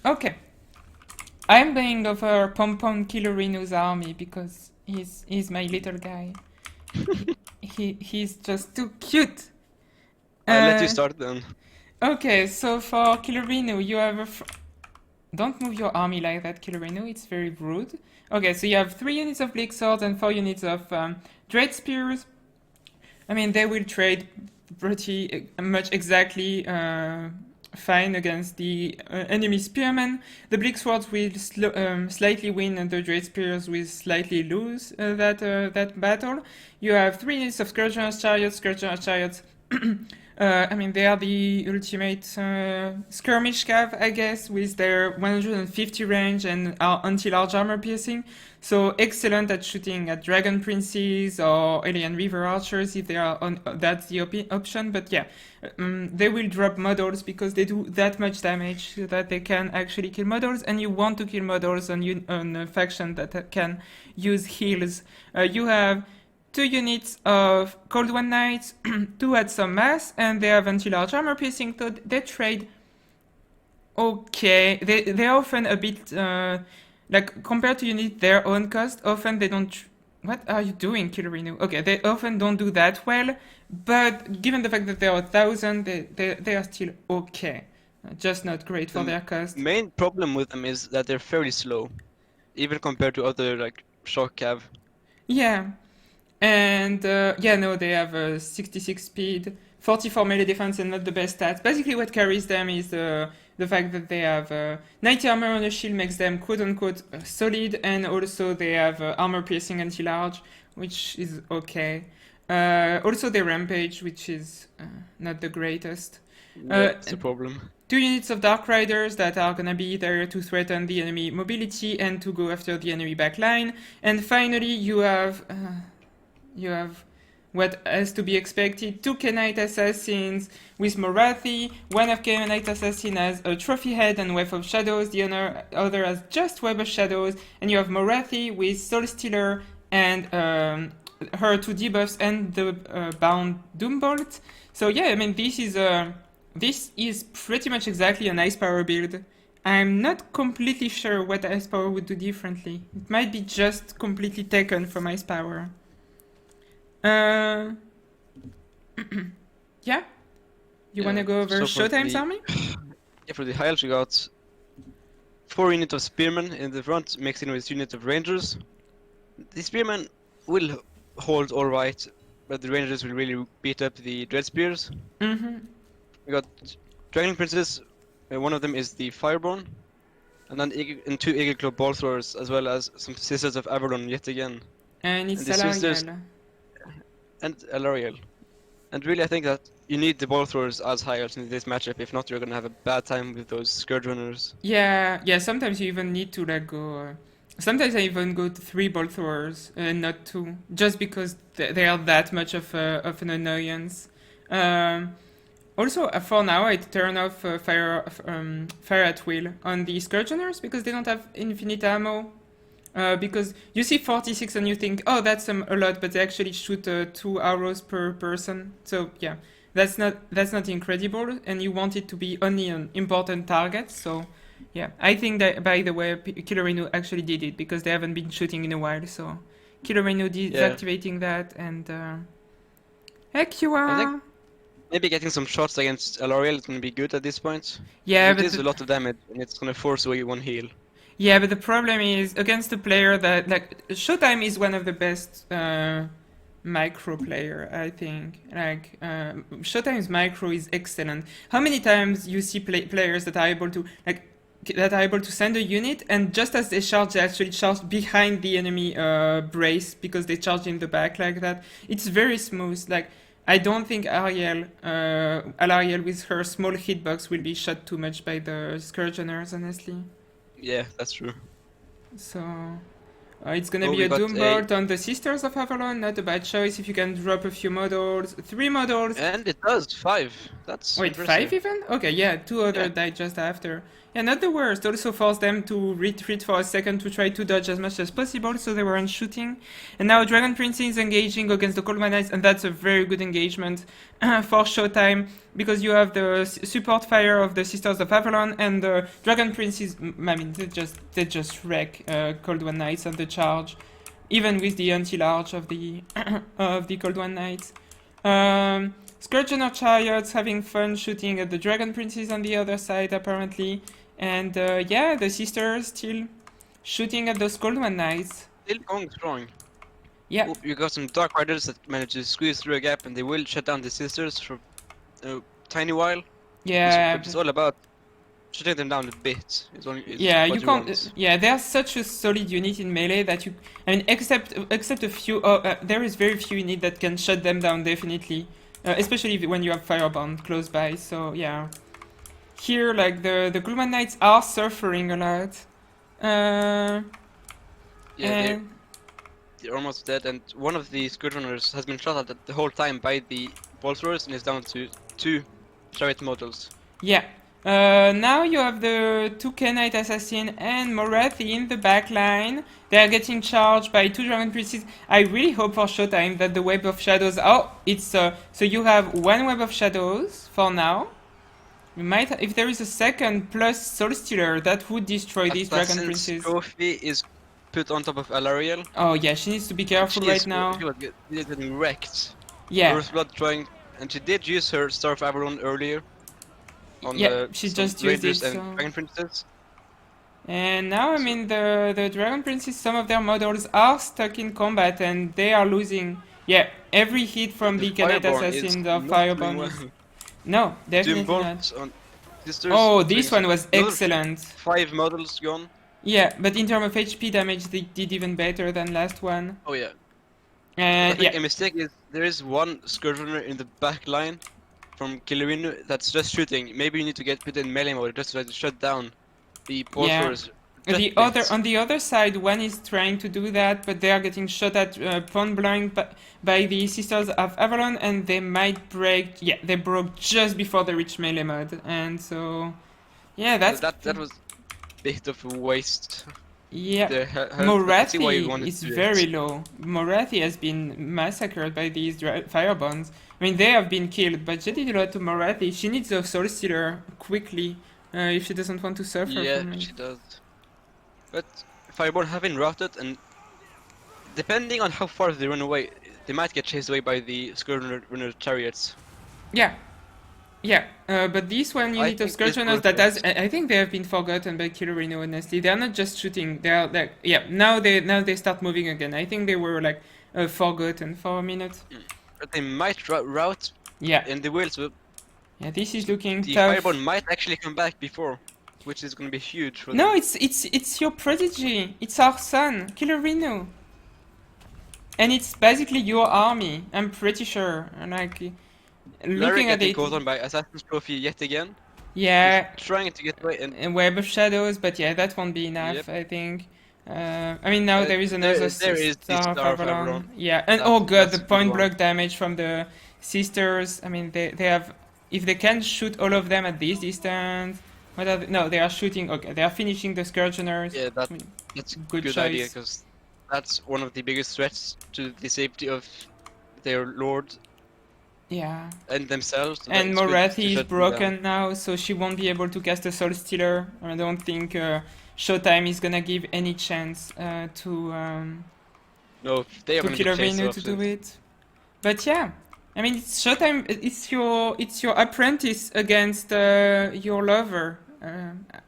Okay. I'm going over Pompon Killerinu's army because he's my little guy. He's just too cute. I'll let you Uh, start then. okay, so for Killerinu, you have a. Don't move your army like that, Killerinu. It's very rude. Okay, so you have 3 units of Bleak Swords and 4 units of Dread Spears. I mean, they will trade pretty much exactly fine against the enemy spearmen. The Bleak Swords will slightly win, and the Dread Spears will slightly lose that battle. You have 3 units of Scourger's Chariots. Scourger's Chariots. I mean, they are the ultimate skirmish cav, I guess, with their 150 range and anti-large armor piercing. So excellent at shooting at Dragon Princes or Alien River Archers if they are on. That's the option. But yeah, they will drop models because they do that much damage so that they can actually kill models. And you want to kill models on a faction that can use heals. You have 2 units of Cold One Knights, 2 at some mass, and they have anti-large armor piercing, so they trade okay. They're often a bit, like, compared to unit their own cost, often they don't... What are you doing, Killerinu? Okay, they often don't do that well, but given the fact that they are 1,000, they are still okay. Just not great for their cost. Main problem with them is that they're fairly slow, even compared to other like shock cav. Yeah. And yeah, no, they have 66 speed, 44 melee defense, and not the best stats. Basically, what carries them is the fact that they have 90 armor on a shield makes them quote unquote solid, and also they have armor piercing anti-large, which is okay. Also, they rampage, which is not the greatest. That's a problem. 2 units of Dark Riders that are gonna be there to threaten the enemy mobility and to go after the enemy backline. And finally, you have what has to be expected: 2 Knight Assassins with Morathi. One of Knight Assassin has a Trophy Head and Web of Shadows, the other has just Web of Shadows, and you have Morathi with Soul Stealer and her 2 debuffs and the Bound Doombolt. So yeah, I mean, this is pretty much exactly an Ice Power build. I'm not completely sure what Ice Power would do differently. It might be just completely taken from Ice Power. Yeah? You wanna go over So for SHOWtime's the- army? Yeah, for the high elves we got 4 units of spearmen in the front, mixed in with units of rangers. The spearmen will hold alright, but the rangers will really beat up the dread spears. Mm-hmm. We got dragon princes. One of them is the fireborn, and then 2 Eagle-Claw ball throwers, as well as some sisters of Avalon yet again. And it's And the sisters- Salariel. And Alariel. And really, I think that you need the ball throwers as high elves in this matchup. If not, you're gonna have a bad time with those scourge runners. Yeah, sometimes you even need to like go... sometimes I even go to 3 ball throwers and not 2, just because they are that much of an annoyance. Also, for now, I turn off fire at will on the Scourgeners because they don't have infinite ammo. Because you see 46 and you think, oh, that's a lot, but they actually shoot 2 arrows per person. So yeah, that's not incredible, and you want it to be only on important targets. So yeah, I think that, by the way, Killerinu actually did it because they haven't been shooting in a while. So Killerinu deactivating that, and heck you are. I think maybe getting some shots against Alariel is gonna be good at this point. Yeah, it but is a lot of damage, and it's gonna force away 1 heal. Yeah, but the problem is against a player that, like, SHOWtime is one of the best micro player, I think. Like, SHOWtime's micro is excellent. How many times you see players that are able to send a unit, and just as they charge, they actually charge behind the enemy brace because they charge in the back like that. It's very smooth. Like, I don't think Alariel with her small hitbox will be shot too much by the Scourgeners, honestly. Yeah, that's true. So it's gonna be a Doombolt on the Sisters of Avalon. Not a bad choice if you can drop a few models. 3 models. And it does 5. That's Wait, impressive. 5 even? Okay, yeah, 2 other died just after. Yeah, not the worst. Also forced them to retreat for a second to try to dodge as much as possible, so they weren't shooting. And now Dragon Prince is engaging against the Cold One Knights, and that's a very good engagement for Showtime, because you have the support fire of the Sisters of Avalon, and the Dragon Prince is, I mean, they just wreck Cold One Knights on the charge, even with the anti-large of the of the Cold One Knights. Scourgeoner Chariots having fun shooting at the Dragon Princes on the other side, apparently. And yeah, the Sisters still shooting at those Cold One Knights. Still going strong. Yeah. Oh, you got some Dark Riders that manage to squeeze through a gap, and they will shut down the Sisters for a tiny while. Yeah. It's all about shutting them down a bit. Yeah, you can't. Yeah, they're such a solid unit in melee that you. I mean, except a few. There is very few units that can shut them down definitely, especially when you have Firebound close by. So yeah, here like the Gloomman Knights are suffering a lot. Yeah, they're almost dead, and one of the Scourgerunners has been shot at the whole time by the ball throwers and is down to 2 chariot models. Yeah. Now you have the 2K Knight Assassin and Morathi in the back line. They are getting charged by 2 Dragon Princes. I really hope for Showtime that the Web of Shadows... Oh, it's... so you have 1 Web of Shadows for now. You might... If there is a second plus Soul Stealer, that would destroy these Dragon Princes. Trophy is put on top of Alariel. Oh yeah, she needs to be careful right now. She was getting wrecked. Yeah. Earthblood trying... And she did use her Star of Avalon earlier. Yeah, she just used it. And Dragon Princess. And now, I mean, the Dragon Princes, some of their models are stuck in combat and they are losing. Yeah, every hit from the Knight Assassins or Firebound. Well. No, definitely not. Oh, this one was excellent. 5 models gone. Yeah, but in terms of HP damage, they did even better than last one. Oh yeah. And yeah. A mistake is there is one Scourgeoner in the back line from Killerinu that's just shooting. Maybe you need to put in melee mode just to shut down the bolsters. Yeah. On the other side, one is trying to do that, but they are getting shot at point blank by the Sisters of Avalon, and they might break. Yeah, they broke just before they reached melee mode, and so yeah, that was a bit of a waste. Yeah, Morathi is very low. Morathi has been massacred by these Firebombs. I mean, they have been killed, but she did a lot to Morathi. She needs a Soul Stealer quickly if she doesn't want to suffer from it. Yeah, she does. But Fireborn have been routed, and depending on how far they run away, they might get chased away by the Scourgeoner chariots. Yeah. Yeah, but this one unit of Scourgeoners that has, I think they have been forgotten by Killerinu, honestly. They are not just shooting, they are like, yeah, now they start moving again. I think they were like forgotten for a minute. But they might route. Yeah. And they will, so yeah, this is looking the tough. Fireborn might actually come back before, which is going to be huge for them. No, it's your prodigy. It's our son, Killerinu. And it's basically your army, I'm pretty sure. Like, looking at it, goes on by Assassin's Trophy yet again. Yeah. He's trying to get away and Web of Shadows, but yeah, that won't be enough. Yep. I think. I mean, now there is another Star of Avalon. Yeah, and oh god, the point block damage from the Sisters. I mean, they have. If they can shoot all of them at this distance, what are they? No, they are shooting. Okay, they are finishing the Scourgeoners. Yeah, that's a good idea, because that's one of the biggest threats to the safety of their lord. Yeah. And themselves. And Morathi is broken now, so she won't be able to cast a Soul Stealer. I don't think Showtime is gonna give any chance to Killerinu to do it. But yeah, I mean, it's Showtime. It's your apprentice against your lover.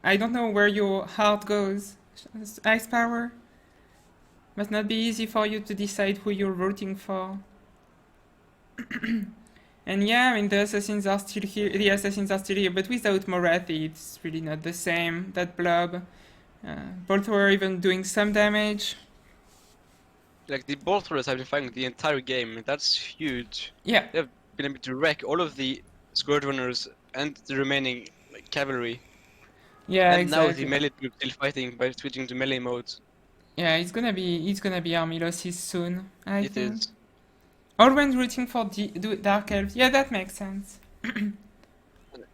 I don't know where your heart goes. Ice Power must not be easy for you to decide who you're rooting for. And yeah, I mean, the assassins are still here, but without Morathi, it's really not the same. That blob. Bolt thrower even doing some damage. Like, the bolt throwers have been fighting the entire game, that's huge. Yeah. They've been able to wreck all of the Scourgerunners and the remaining cavalry. Yeah, and exactly. Now the melee group still fighting by switching to melee mode. Yeah, it's gonna be army losses soon, I think. It is. Always rooting for Dark Elves. Yeah, that makes sense.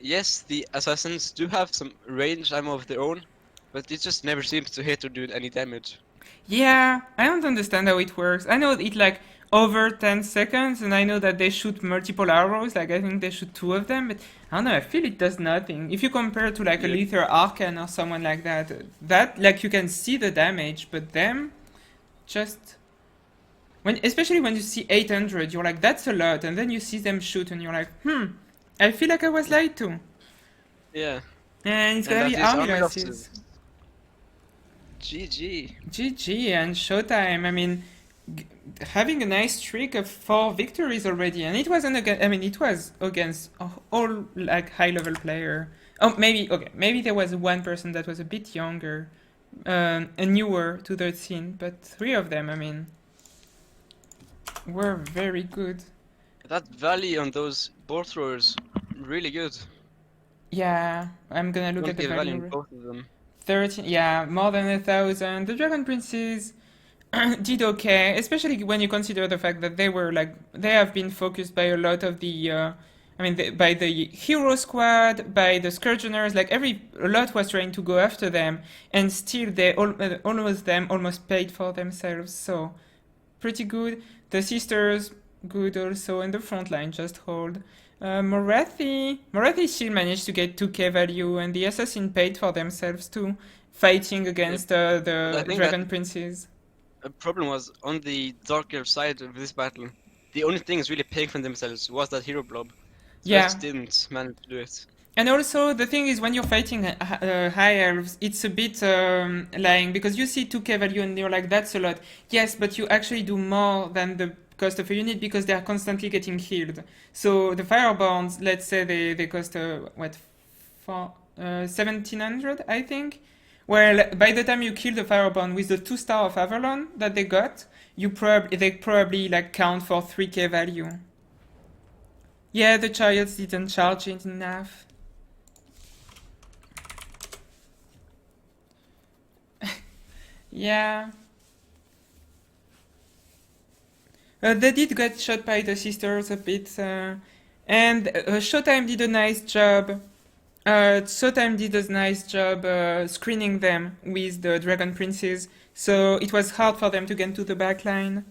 yes, the assassins do have some range ammo of their own, but it just never seems to hit or do any damage. Yeah, I don't understand how it works. I know it like over 10 seconds, and I know that they shoot multiple arrows. Like I think they shoot two of them, but I don't know. I feel it does nothing. If you compare to like a Yeah. Lethal Arcan or someone like that, that like you can see the damage, but them just when, especially when you see 800, you're like that's a lot, and then you see them shoot, and you're like, I feel like I was lied to. Yeah, And it's and gonna that be is army army losses. losses. GG. GG and Showtime. I mean, having a nice streak of 4 victories already, and it wasn't against. I mean, it was against all like high-level player. Oh, maybe okay. Maybe there was one person that was a bit younger, and newer to the scene, but 3 of them, I mean, were very good. That valley on those board throwers, really good. Yeah, I'm gonna look at Don't the get valley in value. both of them. 13, yeah, more than 1,000. The Dragon Princes did okay, especially when you consider the fact that they were like they have been focused by a lot of the, by the hero squad, by the Scourgeners. Like a lot was trying to go after them, and still almost paid for themselves. So pretty good. The sisters good also, and the front line just hold. Morathi still managed to get 2k value, and the assassin paid for themselves too, fighting against I the think Dragon that Princes. a problem was on the darker side of this battle. The only thing is really paying for themselves was that hero blob. So they Yeah, just didn't manage to do it. and also the thing is when you're fighting high elves, it's a bit lying because you see 2k value and you're like that's a lot. Yes, but you actually do more than the cost of a unit because they are constantly getting healed. So the fireborns, let's say they cost what for 1700, I think. Well, by the time you kill the fireborn with the 2 star of Avalon that they got, they probably like count for 3k value. Yeah, the chariots didn't charge it enough. Yeah. They did get shot by the sisters a bit, and Showtime did a nice job. Showtime did a nice job screening them with the Dragon Princes, so it was hard for them to get to the backline.